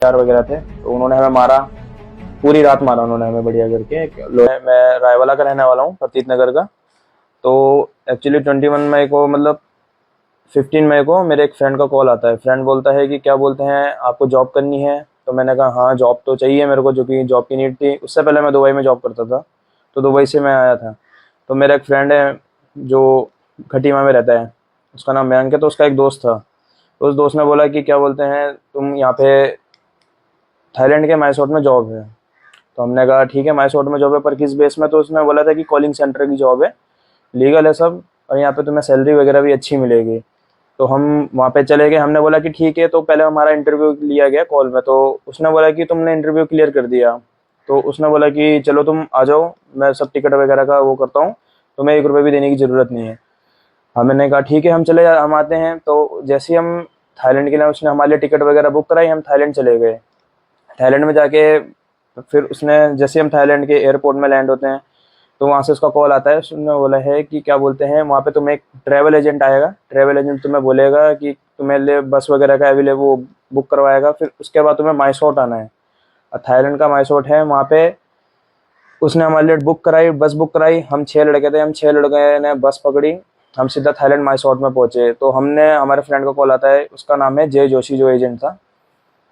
चार वगैरह थे, तो उन्होंने हमें मारा। पूरी रात मारा उन्होंने हमें बढ़िया करके। मैं रायवाला का रहने वाला हूँ, प्रतीत नगर का। तो एक्चुअली 21 मई को, मतलब 15 मई को मेरे एक फ्रेंड का कॉल आता है। फ्रेंड बोलता है कि क्या बोलते हैं, आपको जॉब करनी है? तो मैंने कहा हाँ, जॉब तो चाहिए मेरे को, जो कि जॉब की नीड थी। उससे पहले मैं दुबई में जॉब करता था, तो दुबई से मैं आया था। तो मेरा एक फ्रेंड है जो खटीमा में रहता है, उसका नाम मयंक है। तो उसका एक दोस्त था, तो उस दोस्त ने बोला कि क्या बोलते हैं, तुम यहाँ पे थाईलैंड के माइसोट में जॉब है। तो हमने कहा ठीक है, माइसोट में जॉब है, पर किस बेस में? तो उसने बोला था कि कॉलिंग सेंटर की जॉब है, लीगल है सब, और यहाँ पे तुम्हें सैलरी वगैरह भी अच्छी मिलेगी। तो हम वहाँ पे चले गए। हमने बोला कि ठीक है। तो पहले हमारा इंटरव्यू लिया गया कॉल में, तो उसने बोला कि तुमने इंटरव्यू क्लियर कर दिया। तो उसने बोला कि चलो तुम आ जाओ, मैं सब टिकट वगैरह का वो करता हूँ, तुम्हें 1 रुपये भी देने की ज़रूरत नहीं है। हमने कहा ठीक है, हम आते हैं। तो जैसे ही हम थाईलैंड के लिए, उसने हमारे लिए टिकट वगैरह बुक कराई, हम थाईलैंड चले गए। थाईलैंड में जाके फिर उसने, जैसे हम थाईलैंड के एयरपोर्ट में लैंड होते हैं, तो वहाँ से उसका कॉल आता है। उसने बोला है कि क्या बोलते हैं, वहाँ पे तुम्हें एक ट्रैवल एजेंट आएगा। ट्रैवल एजेंट तुम्हें बोलेगा कि तुम्हें लिए बस वगैरह का अवेलेबल वो बुक करवाएगा। फिर उसके बाद तुम्हें माइसोट आना है, और थाईलैंड का माइसोट है वहाँ पे। उसने हमारे लिए बुक कराई, बस बुक कराई। हम 6 लड़के थे, हम 6 लड़के ने बस पकड़ी। हम सीधा थाईलैंड माइसोट में पहुंचे। तो हमने, हमारे फ्रेंड का कॉल आता है, उसका नाम है जय जोशी, जो एजेंट था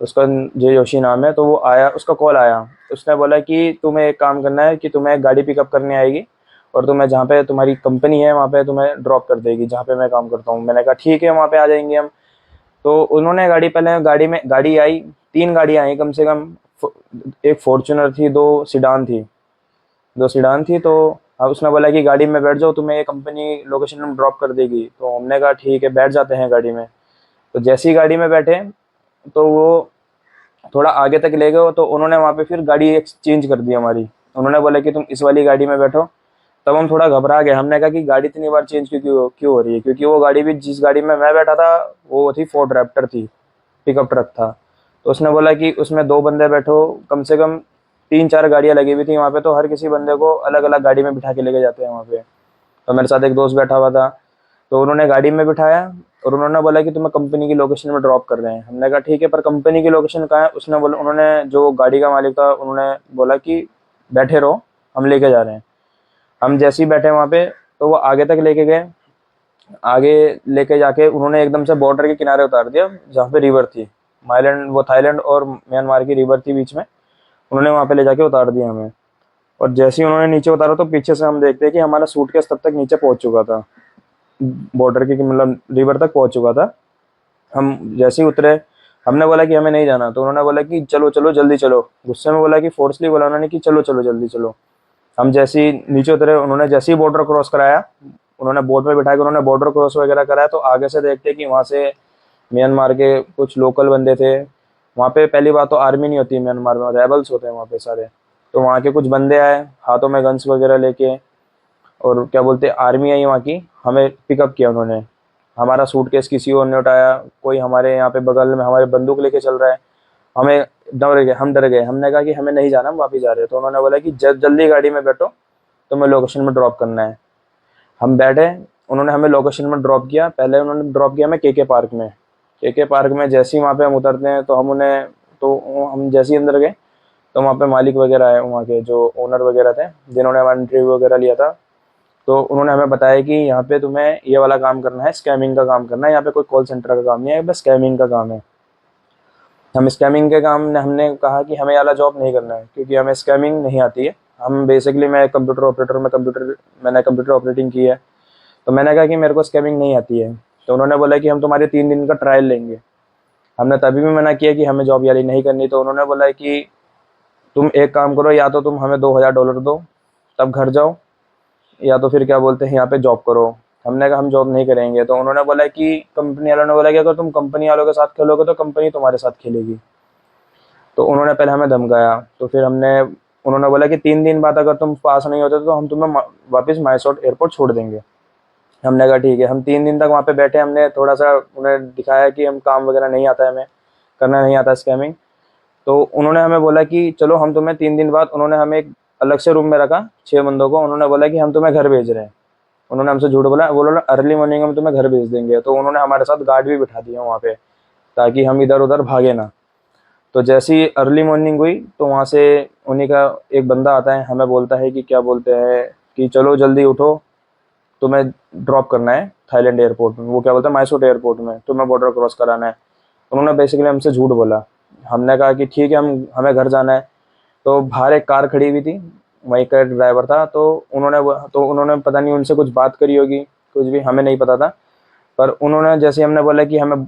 उसका जय जोशी नाम है। तो वो आया, उसका कॉल आया। उसने बोला कि तुम्हें एक काम करना है, कि तुम्हें एक गाड़ी पिकअप करने आएगी, और तुम्हें जहाँ पे तुम्हारी कंपनी है वहाँ पे तुम्हें ड्रॉप कर देगी, जहाँ पे मैं काम करता हूँ। मैंने कहा ठीक है, वहाँ पे आ जाएंगे हम। तो उन्होंने गाड़ी, पहले गाड़ी आई। 3 गाड़ियाँ आई कम से कम। एक फॉर्च्यूनर थी, दो सीडान थी। तो अब उसने बोला कि गाड़ी में बैठ जाओ, तुम्हें ये कंपनी लोकेशन में ड्रॉप कर देगी। तो हमने कहा ठीक है, बैठ जाते हैं गाड़ी में। तो जैसी गाड़ी में बैठे, तो वो थोड़ा आगे तक ले गए। तो उन्होंने वहाँ पे फिर गाड़ी एक्सचेंज कर दी हमारी। उन्होंने बोला कि तुम इस वाली गाड़ी में बैठो। तब हम थोड़ा घबरा गए। हमने कहा कि गाड़ी इतनी बार चेंज क्यों हो रही है? क्योंकि वो गाड़ी भी, जिस गाड़ी में मैं बैठा था, वो थी फोर्ड रैप्टर थी, पिकअप ट्रक था। तो उसने बोला कि उसमें 2 बंदे बैठो। कम से कम 3-4 गाड़ियाँ लगी हुई थी वहाँ पे, तो हर किसी बंदे को अलग अलग गाड़ी में बिठा के लेके जाते हैं वहाँ पे। तो मेरे साथ एक दोस्त बैठा हुआ था। तो उन्होंने गाड़ी में बिठाया, और उन्होंने बोला कि तुम्हें कंपनी की लोकेशन में ड्रॉप कर रहे हैं। हमने कहा ठीक है, पर कंपनी की लोकेशन कहाँ है? उसने बोला, उन्होंने, जो गाड़ी का मालिक था, उन्होंने बोला कि बैठे रहो, हम लेके जा रहे हैं। हम जैसे ही बैठे वहाँ पे, तो वो आगे तक लेके गए। आगे लेके जाके उन्होंने एकदम से बॉर्डर के किनारे उतार दिया, जहाँ पे रिवर थी। थाईलैंड और म्यांमार की रिवर थी बीच में। उन्होंने वहाँ पे ले जाके उतार दिया हमें। और जैसे ही उन्होंने नीचे उतारा, तो पीछे से हम देखते हैं कि हमारा सूटकेस तब तक नीचे पहुंच चुका था, बॉर्डर की, मतलब रिवर तक पहुंच चुका था। हम जैसे ही उतरे, हमने बोला कि हमें नहीं जाना। तो उन्होंने बोला कि चलो चलो जल्दी चलो। गुस्से में बोला कि, फोर्सली बोला उन्होंने कि चलो चलो जल्दी चलो। हम जैसे ही नीचे उतरे, उन्होंने जैसे ही बॉर्डर क्रॉस कराया, उन्होंने बोट में बिठा के उन्होंने बॉर्डर क्रॉस वगैरह कराया। तो आगे से देखते कि वहाँ से म्यांमार के कुछ लोकल बंदे थे। वहाँ पे पहली बात तो आर्मी नहीं होती म्यांमार में, रेबल्स होते हैं वहाँ पे सारे। तो वहाँ के कुछ बंदे आए, हाथों में गन्स वगैरह लेके, और क्या बोलते हैं, आर्मी आई वहाँ की। हमें पिकअप किया उन्होंने। हमारा सूटकेस किसी और ने उठाया, कोई हमारे यहाँ पे बगल में हमारे बंदूक लेके चल रहा है। हमें डर गए। हमने कहा कि हमें नहीं जाना, हम वापिस जा रहे हैं। तो उन्होंने बोला कि जल्दी गाड़ी में बैठो, तुम्हें लोकेशन में ड्रॉप करना है। हम बैठे। उन्होंने हमें लोकेशन में ड्रॉप किया। पहले उन्होंने ड्रॉप किया हमें केके पार्क में। केके पार्क में जैसे ही वहाँ पे हम उतरते हैं, तो हम जैसे ही अंदर गए, तो वहाँ पे मालिक वगैरह आए, वहाँ के जो ओनर वगैरह थे, जिन्होंने हमारा इंटरव्यू वगैरह लिया था। तो उन्होंने हमें बताया कि यहाँ पे तुम्हें ये वाला काम करना है, स्कैमिंग का काम करना है। यहाँ पे कोई कॉल सेंटर का काम नहीं है, बस स्कैमिंग का काम है। हम स्कैमिंग के काम ने, हमने कहा कि हमें ये वाला जॉब नहीं करना है, क्योंकि हमें स्कैमिंग नहीं आती है। हम बेसिकली, मैं कंप्यूटर ऑपरेटर में मैंने कंप्यूटर ऑपरेटिंग की है। तो मैंने कहा कि मेरे को स्कैमिंग नहीं आती है। तो उन्होंने बोला कि हम तुम्हारे 3 दिन का ट्रायल लेंगे। हमने तभी भी मना किया कि हमें जॉब वाली नहीं करनी। तो उन्होंने बोला कि तुम एक काम करो, या तो तुम हमें $2000 दो, तब घर जाओ, या तो फिर क्या बोलते हैं, यहाँ पे जॉब करो। हमने कहा हम जॉब नहीं करेंगे। तो उन्होंने बोला कि, कंपनी वालों ने बोला कि अगर तुम कंपनी वालों के साथ खेलोगे, तो कंपनी तुम्हारे साथ खेलेगी। तो उन्होंने पहले हमें धमकाया। तो फिर उन्होंने बोला कि 3 दिन बाद अगर तुम पास नहीं होते, तो हम तुम्हें वापस माइसोट एयरपोर्ट छोड़ देंगे। हमने कहा ठीक है। हम 3 दिन तक वहाँ पे बैठे। हमने थोड़ा सा उन्हें दिखाया कि हम काम वगैरह नहीं आता है, हमें करना नहीं आता स्कैमिंग। तो उन्होंने हमें बोला कि चलो हम तुम्हें 3 दिन बाद, उन्होंने हमें एक अलग से रूम में रखा, 6 बंदों को। उन्होंने बोला कि हम तुम्हें घर भेज रहे हैं। उन्होंने हमसे झूठ बोला, बोला अर्ली मॉर्निंग हम तुम्हें घर भेज देंगे। तो उन्होंने हमारे साथ गार्ड भी बिठा दिया वहाँ पे, ताकि हम इधर उधर भागे ना। तो जैसी अर्ली मॉर्निंग हुई तो वहाँ से उन्हीं का एक बंदा आता है, हमें बोलता है कि क्या बोलते हैं कि चलो जल्दी उठो, तुम्हें ड्रॉप करना है थाईलैंड एयरपोर्ट में, वो क्या बोलता है माइसोट एयरपोर्ट में, तुम्हें बॉर्डर क्रॉस कराना है। उन्होंने बेसिकली हमसे झूठ बोला। हमने कहा कि ठीक है, हमें घर जाना है। तो बाहर एक कार खड़ी हुई थी, वहीं का ड्राइवर था, तो उन्होंने पता नहीं उनसे कुछ बात करी होगी, कुछ भी हमें नहीं पता था। पर उन्होंने जैसे हमने बोला कि हमें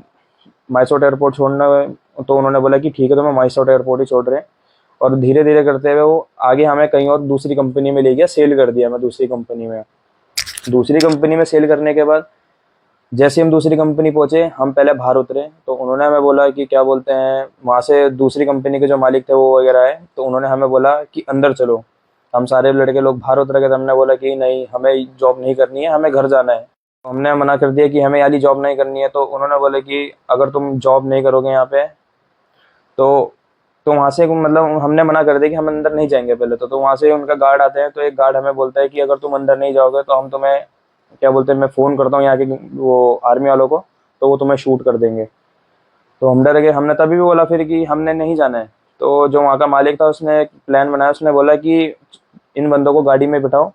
माइसोट एयरपोर्ट छोड़ना है, तो उन्होंने बोला कि ठीक है, तो मैं माइसोट एयरपोर्ट ही छोड़ रहे हैं। और धीरे धीरे करते हुए वो आगे हमें कहीं और दूसरी कंपनी में ले गया, सेल कर दिया मैं दूसरी कंपनी में। दूसरी कंपनी में सेल करने के बाद जैसे हम दूसरी कंपनी पहुंचे, हम पहले बाहर उतरे, तो उन्होंने हमें बोला कि क्या बोलते हैं, वहाँ से दूसरी कंपनी के जो मालिक थे वो वगैरह है, तो उन्होंने हमें बोला कि अंदर चलो। हम सारे लड़के लोग बाहर उतर गए, तो हमने बोला कि नहीं, हमें जॉब नहीं करनी है, हमें घर जाना है। तो हमने मना कर दिया कि हमें वाली जॉब नहीं करनी है। तो उन्होंने बोला कि अगर तुम जॉब नहीं करोगे यहाँ पे, तो वहाँ से मतलब हमने मना कर दिया कि हम अंदर नहीं जाएंगे पहले। तो वहाँ से उनका गार्ड आते हैं, तो एक गार्ड हमें बोलता है कि अगर तुम अंदर नहीं जाओगे तो हम तुम्हें क्या बोलते हैं, मैं फ़ोन करता हूँ यहाँ के वो आर्मी वालों को, तो वो तुम्हें शूट कर देंगे। तो हम डर गए। हमने तभी भी बोला फिर कि हमने नहीं जाना है। तो जो वहाँ का मालिक था उसने एक प्लान बनाया, उसने बोला कि इन बंदों को गाड़ी में बिठाओ,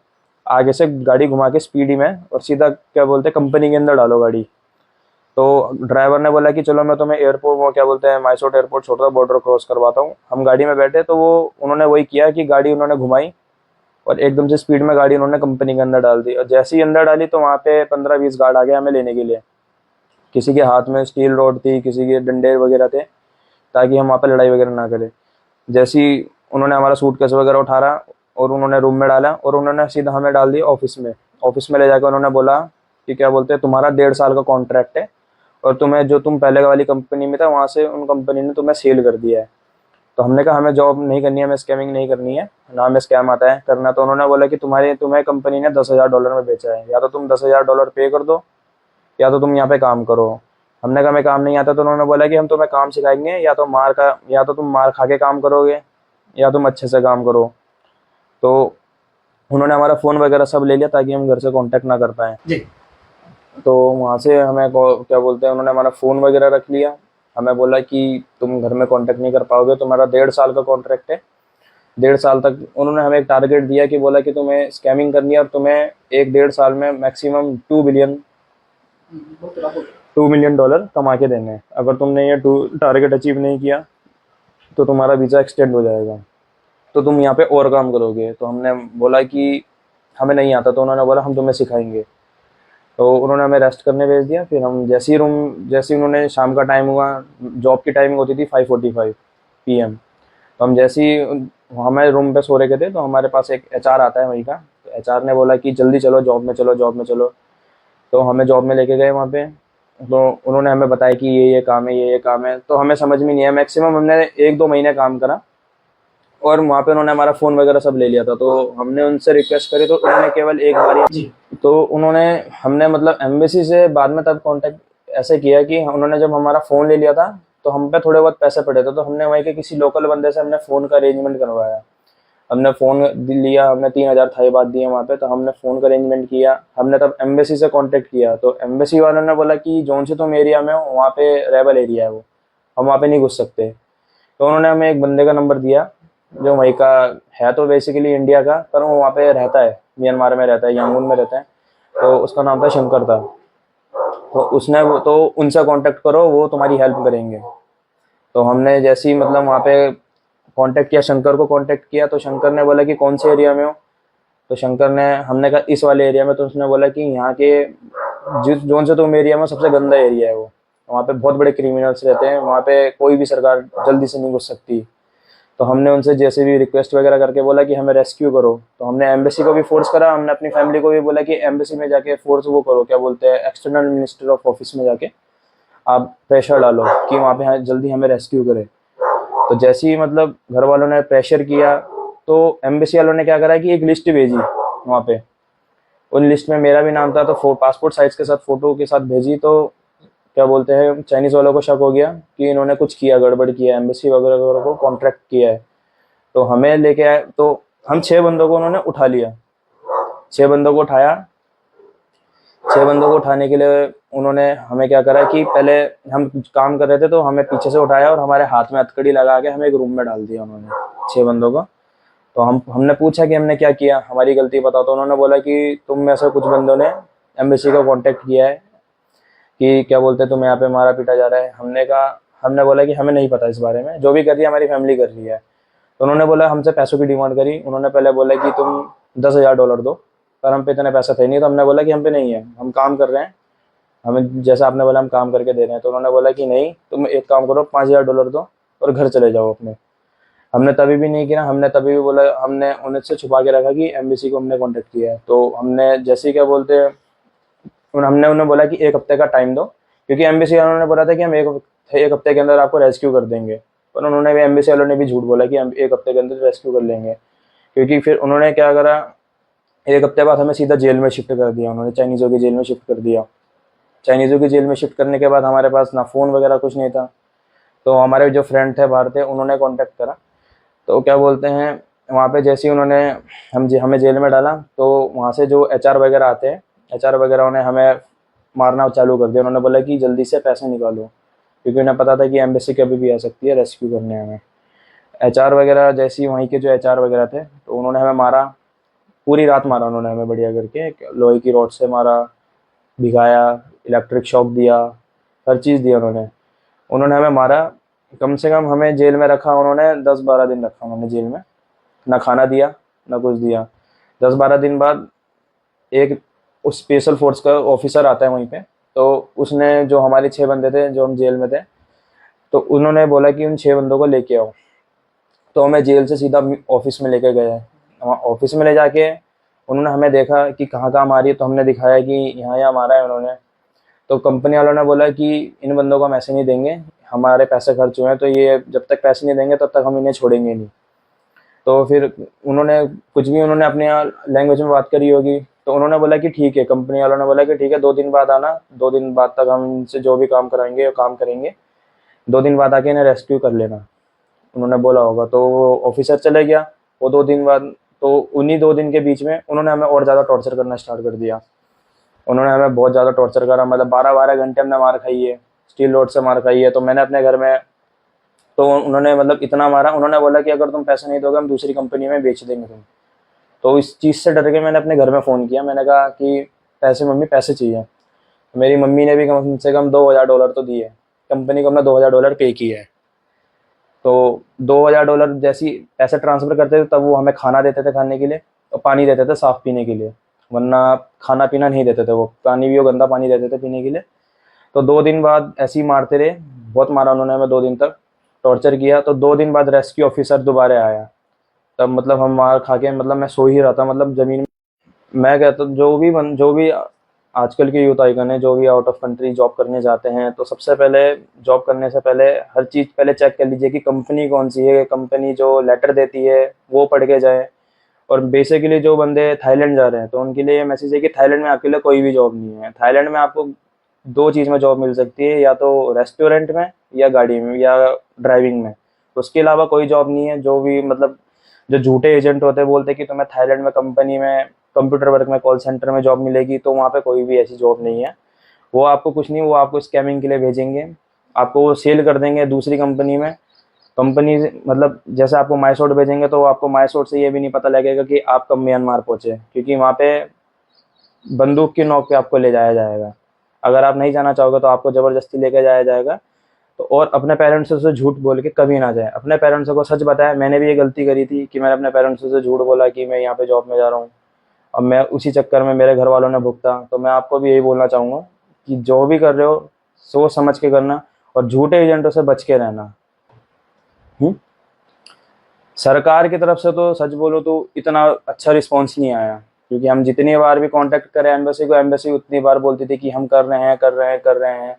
आगे से गाड़ी घुमा के स्पीडी में, और सीधा क्या बोलते हैं कंपनी के अंदर डालो गाड़ी। तो ड्राइवर ने बोला कि चलो मैं तुम्हें एयरपोर्ट, वो क्या बोलते हैं माइसोट एयरपोर्ट छोड़ता हूँ, बॉर्डर क्रॉस करवाता हूँ। हम गाड़ी में बैठे, तो वो उन्होंने वही किया कि गाड़ी उन्होंने घुमाई, और एकदम से स्पीड में गाड़ी उन्होंने कंपनी के अंदर डाल दी। और जैसे ही अंदर डाली तो वहाँ पे 15-20 गार्ड आ गए हमें लेने के लिए। किसी के हाथ में स्टील रॉड थी, किसी के डंडे वगैरह थे, ताकि हम वहाँ पे लड़ाई वगैरह ना करें। जैसे ही उन्होंने हमारा सूटकेस वगैरह उठाया और उन्होंने रूम में डाला, और उन्होंने सीधा हमें डाल दिया ऑफिस में। ऑफिस में ले जाकर उन्होंने बोला कि क्या बोलते हैं, तुम्हारा 1.5 साल का कॉन्ट्रैक्ट है, और तुम्हें जो तुम पहले वाली कंपनी में था वहाँ से उन कंपनी ने तुम्हें सेल कर दिया है। तो हमने कहा हमें जॉब नहीं करनी है, हमें स्कैमिंग नहीं करनी है, ना हमें स्कैम आता है करना। तो उन्होंने बोला कि तुम्हें कंपनी ने $10,000 में बेचा है, या तो तुम $10,000 पे कर दो, या तो तुम यहाँ पे काम करो। हमने कहा हमें काम नहीं आता। तो उन्होंने बोला कि हम तुम्हें काम सिखाएंगे, या तो तुम मार खा के काम करोगे, या तुम अच्छे से काम करो। तो उन्होंने हमारा फ़ोन वगैरह सब ले लिया, ताकि हम घर से कांटेक्ट ना कर पाएँ। जी। तो वहाँ से हमें क्या बोलते हैं, उन्होंने हमारा फ़ोन वगैरह रख लिया। हमें बोला कि तुम घर में कांटेक्ट नहीं कर पाओगे, तुम्हारा 1.5 साल का कॉन्ट्रैक्ट है। 1.5 साल तक उन्होंने हमें एक टारगेट दिया कि बोला कि तुम्हें स्कैमिंग करनी है, और तुम्हें 1-1.5 साल में मैक्सिमम $2 मिलियन कमा के देने हैं। अगर तुमने ये टारगेट अचीव नहीं किया तो तुम्हारा वीज़ा एक्सटेंड हो जाएगा, तो तुम यहाँ पे और काम करोगे। तो हमने बोला कि हमें नहीं आता। तो उन्होंने बोला हम तुम्हें सिखाएंगे। तो उन्होंने हमें रेस्ट करने भेज दिया। फिर हम जैसे ही उन्होंने शाम का टाइम हुआ, जॉब की टाइमिंग होती थी 5:45 PM। तो हम जैसे ही हमें रूम पे सो रहे थे, तो हमारे पास एक HR आता है वहीं का। तो HR ने बोला कि जल्दी चलो, जॉब में चलो, जॉब में चलो। तो हमें जॉब में लेके गए वहाँ पे। तो उन्होंने हमें बताया कि ये काम है, ये काम है। तो हमें समझ में नहीं आया, मैक्सिमम हमने 1-2 महीने काम करा, और वहाँ पे उन्होंने हमारा फ़ोन वगैरह सब ले लिया था। तो हमने उनसे रिक्वेस्ट करी, तो उन्होंने केवल एक बार ही, जी। तो उन्होंने हमने मतलब एम्बेसी से बाद में तब कांटेक्ट ऐसे किया कि उन्होंने जब हमारा फ़ोन ले लिया था, तो हम पे थोड़े बहुत पैसे पड़े थे। तो हमने वहीं के किसी लोकल बंदे से हमने फ़ोन का अरेंजमेंट करवाया। हमने फ़ोन लिया, हमने 3,000 थाई बात दिए वहाँ पे। तो हमने फ़ोन का अरेंजमेंट किया। हमने तब एम्बेसी से कांटेक्ट किया, तो एम्बेसी वालों ने बोला कि जौन से तुम एरिया में हो वहाँ पे रेबल एरिया है, वो हम वहाँ पे नहीं घुस सकते। तो उन्होंने हमें एक बंदे का नंबर दिया, जो वहीं का है, तो बेसिकली इंडिया का, पर वो वहाँ पे रहता है, म्यांमार में रहता है, यांगून में रहता है। तो उसका नाम था शंकर था। तो उसने वो तो उनसे कांटेक्ट करो, वो तुम्हारी हेल्प करेंगे। तो हमने जैसे ही मतलब वहाँ पे कांटेक्ट किया, शंकर को कांटेक्ट किया, तो शंकर ने बोला कि कौन से एरिया में हो। तो शंकर ने हमने कहा इस वाले एरिया में। तो उसने बोला कि यहाँ के जिस जोन से तुम एरिया में सबसे गंदा एरिया है वो, वहाँ पे बहुत बड़े क्रिमिनल्स रहते हैं, वहाँ पे कोई भी सरकार जल्दी से नहीं घुस सकती। तो हमने उनसे जैसे भी रिक्वेस्ट वगैरह करके बोला कि हमें रेस्क्यू करो। तो हमने एम्बेसी को भी फोर्स करा, हमने अपनी फैमिली को भी बोला कि एम्बेसी में जाके फोर्स वो करो, क्या बोलते हैं, एक्सटर्नल मिनिस्टर ऑफ ऑफिस में जाके आप प्रेशर डालो कि वहाँ पे जल्दी हमें रेस्क्यू करे। तो जैसे ही मतलब घर वालों ने प्रेशर किया, तो एम्बेसी वालों ने क्या करा कि एक लिस्ट भेजी वहाँ पे। उन लिस्ट में मेरा भी नाम था। तो पासपोर्ट साइज के साथ फ़ोटो के साथ भेजी। तो क्या बोलते हैं, चाइनीज़ वालों को शक हो गया कि इन्होंने कुछ किया, गड़बड़ किया, एम्बेसी वगैरह वगैरह को कॉन्ट्रैक्ट किया है। तो हमें लेके आए। तो हम 6 बंदों को उन्होंने उठा लिया, 6 बंदों को उठाया। 6 बंदों को उठाने के लिए उन्होंने हमें क्या करा कि पहले हम काम कर रहे थे तो हमें पीछे से उठाया और हमारे हाथ में हथकड़ी लगा के हमें एक रूम में डाल दिया उन्होंने, 6 बंदों को। तो हमने पूछा कि हमने क्या किया, हमारी गलती बताओ। तो उन्होंने बोला कि तुम में से कुछ बंदों ने एम्बेसी को कांटेक्ट किया है कि क्या बोलते हैं तुम यहाँ पे मारा पीटा जा रहा है। हमने बोला कि हमें नहीं पता इस बारे में, जो भी कर रही है हमारी फैमिली कर रही है। तो उन्होंने बोला, हमसे पैसों की डिमांड करी। उन्होंने पहले बोला कि तुम $10,000 दो, पर हम पे इतने पैसे थे नहीं। तो हमने बोला कि हम पे नहीं है, हम काम कर रहे हैं, हमें जैसा आपने बोला हम काम करके दे रहे हैं। तो उन्होंने बोला कि नहीं, तुम एक काम करो, $5,000 दो और घर चले जाओ अपने। हमने तभी भी नहीं किया, हमने तभी भी बोला, हमने उनसे छुपा के रखा कि एम्बेसी को हमने कॉन्टेक्ट किया है। तो हमने जैसे ही क्या बोलते हैं हमने उन्हें बोला कि 1 हफ्ते का टाइम दो, क्योंकि एम्बेसी वालों ने बोला था कि हम एक हफ्ते के अंदर आपको रेस्क्यू कर देंगे। पर उन्होंने भी, एम्बेसी वालों ने भी झूठ बोला कि हम 1 हफ्ते के अंदर रेस्क्यू कर लेंगे। क्योंकि फिर उन्होंने क्या करा, 1 हफ्ते बाद हमें सीधा जेल में शिफ्ट कर दिया, उन्होंने चाइनीज़ों की जेल में शिफ्ट कर दिया। चाइनीज़ों की जेल में शिफ्ट करने के बाद हमारे पास ना फ़ोन वगैरह कुछ नहीं था। तो हमारे जो फ्रेंड थे बाहर थे, उन्होंने कांटेक्ट करा। तो क्या बोलते हैं, वहाँ पे जैसे ही उन्होंने हमें जेल में डाला, तो वहाँ से जो एचआर वगैरह आते हैं, एचआर वगैरह ने हमें मारना चालू कर दिया। उन्होंने बोला कि जल्दी से पैसे निकालो, क्योंकि उन्हें पता था कि एम्बेसी कभी भी आ सकती है रेस्क्यू करने हमें। एचआर वगैरह जैसे ही वहीं के जो एचआर वगैरह थे, तो उन्होंने हमें मारा, पूरी रात मारा उन्होंने हमें बढ़िया करके, लोहे की रॉड से मारा, भिगाया, इलेक्ट्रिक शॉक दिया, हर चीज़ दिया उन्होंने। उन्होंने हमें मारा, कम से कम हमें जेल में रखा उन्होंने, 10-12 दिन रखा उन्होंने जेल में। ना खाना दिया, ना कुछ दिया। 10-12 दिन बाद एक उस स्पेशल फोर्स का ऑफिसर आता है वहीं पे। तो उसने, जो हमारे 6 बंदे थे जो हम जेल में थे, तो उन्होंने बोला कि उन 6 बंदों को लेके आओ। तो हमें जेल से सीधा ऑफिस में लेके गए। वहाँ ऑफिस में ले जाके उन्होंने हमें देखा कि कहाँ कहाँ मारी है, तो हमने दिखाया कि यहाँ यहाँ मारा है उन्होंने। तो कंपनी वालों ने बोला कि इन बंदों को हम ऐसे नहीं देंगे, हमारे पैसे खर्च हुए हैं, तो ये जब तक पैसे नहीं देंगे तब तक हम इन्हें छोड़ेंगे नहीं। तो फिर उन्होंने कुछ भी उन्होंने अपने लैंग्वेज में बात करी होगी। तो उन्होंने बोला कि ठीक है, कंपनी वालों ने बोला कि ठीक है, 2 दिन बाद आना, 2 दिन बाद तक हम इनसे जो भी काम कराएंगे वो काम करेंगे, 2 दिन बाद आके इन्हें रेस्क्यू कर लेना, उन्होंने बोला होगा। तो वो ऑफिसर चले गया। वो 2 दिन बाद, तो उन्हीं 2 दिन के बीच में उन्होंने हमें और ज़्यादा टॉर्चर करना स्टार्ट कर दिया। उन्होंने हमें बहुत ज़्यादा टॉर्चर करा, मतलब 12-12 घंटे हमने मार खाई है, स्टील रोड से मार खाई है। तो मैंने अपने घर में, तो उन्होंने मतलब इतना मारा, उन्होंने बोला कि अगर तुम पैसे नहीं दोगे हम दूसरी कंपनी में बेच देंगे तुम। तो इस चीज़ से डर के मैंने अपने घर में फ़ोन किया, मैंने कहा कि पैसे मम्मी, पैसे चाहिए। मेरी मम्मी ने भी कम से कम $2,000 तो दिए, कंपनी को हमने $2,000 पे किया है। तो $2,000 जैसी पैसे ट्रांसफ़र करते थे, तब वो हमें खाना देते थे खाने के लिए, और पानी देते थे साफ़ पीने के लिए, वरना खाना पीना नहीं देते थे, वो पानी भी वो गंदा पानी देते थे पीने के लिए। तो 2 दिन बाद ऐसे ही मारते रहे, बहुत मारा उन्होंने हमें, 2 दिन तक टॉर्चर किया। तो 2 दिन बाद रेस्क्यू ऑफिसर दोबारा आया। तब मतलब हम मार खा के, मतलब मैं सो ही रहा था, मतलब ज़मीन में। मैं कहता, जो भी आजकल के यूथ आइकन है, जो भी आउट ऑफ कंट्री जॉब करने जाते हैं, तो सबसे पहले जॉब करने से पहले हर चीज़ पहले चेक कर लीजिए कि कंपनी कौन सी है, कंपनी जो लेटर देती है वो पढ़ के जाए। और बेसिकली जो बंदे थाईलैंड जा रहे हैं, तो उनके लिए ये मैसेज है कि थाईलैंड में आपके लिए कोई भी जॉब नहीं है। थाईलैंड में आपको 2 चीज़ में जॉब मिल सकती है, या तो रेस्टोरेंट में, या गाड़ी में, या ड्राइविंग में। उसके अलावा कोई जॉब नहीं है। जो भी मतलब जो झूठे एजेंट होते हैं, बोलते हैं कि तुम्हें थाईलैंड में कंपनी में कंप्यूटर वर्क में, कॉल सेंटर में जॉब मिलेगी, तो वहाँ पे कोई भी ऐसी जॉब नहीं है। वो आपको कुछ नहीं, वो आपको स्कैमिंग के लिए भेजेंगे, आपको वो सेल कर देंगे दूसरी कंपनी में। कंपनी मतलब जैसे आपको माइसोट भेजेंगे, तो आपको माइसोट से ये भी नहीं पता लगेगा कि आप कब म्यांमार पहुँचे, क्योंकि वहाँ पे बंदूक की नोक पे आपको ले जाया जाएगा। अगर आप नहीं जाना चाहोगे तो आपको ज़बरदस्ती लेके जाया जाएगा। तो और अपने पेरेंट्स से झूठ बोल के कभी ना जाए, अपने पेरेंट्स को सच बताएं। मैंने भी ये गलती करी थी कि मैंने अपने पेरेंट्स से झूठ बोला कि मैं यहाँ पे जॉब में जा रहा हूँ। अब मैं उसी चक्कर में मेरे घर वालों ने भुगता। तो मैं आपको भी यही बोलना चाहूँगा कि जो भी कर रहे हो सोच समझ के करना, और झूठे एजेंटों से बच के रहना। हम्म? सरकार की तरफ से तो सच बोलो तो इतना अच्छा रिस्पॉन्स नहीं आया, क्योंकि हम जितनी बार भी कांटेक्ट करें एम्बेसी को, एम्बेसी उतनी बार बोलती थी कि हम कर रहे हैं, कर रहे हैं, कर रहे हैं।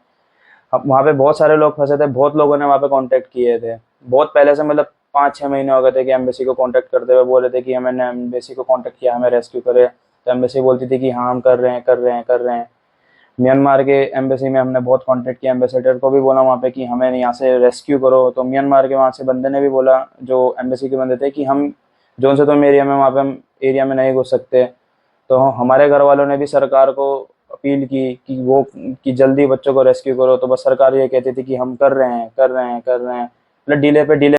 अब वहाँ पे बहुत सारे लोग फंसे थे, बहुत लोगों ने वहाँ पे कांटेक्ट किए थे, बहुत पहले से, मतलब 5-6 महीने हो गए थे कि एम्बेसी को कांटेक्ट करते हुए बोल रहे थे कि हमने एम्बेसी को कांटेक्ट किया, हमें रेस्क्यू करे। तो एम्बेसी बोलती थी कि हाँ हम कर रहे हैं, कर रहे हैं, कर रहे हैं। म्यांमार के एम्बेसी में हमने बहुत कांटेक्ट किया, एम्बेसडर को भी बोला वहाँ पे कि हमें यहाँ से रेस्क्यू करो। तो म्यांमार के वहाँ से बंदे ने भी बोला, जो एम्बेसी के बंदे थे, कि हम जो से तुम एरिया में, वहाँ पे हम एरिया में नहीं घुस सकते। तो हमारे घर वालों ने भी सरकार को अपील की कि वो कि जल्दी बच्चों को रेस्क्यू करो, तो बस सरकार ये कहती थी कि हम कर रहे हैं, कर रहे हैं, कर रहे हैं, मतलब डिले पे डिले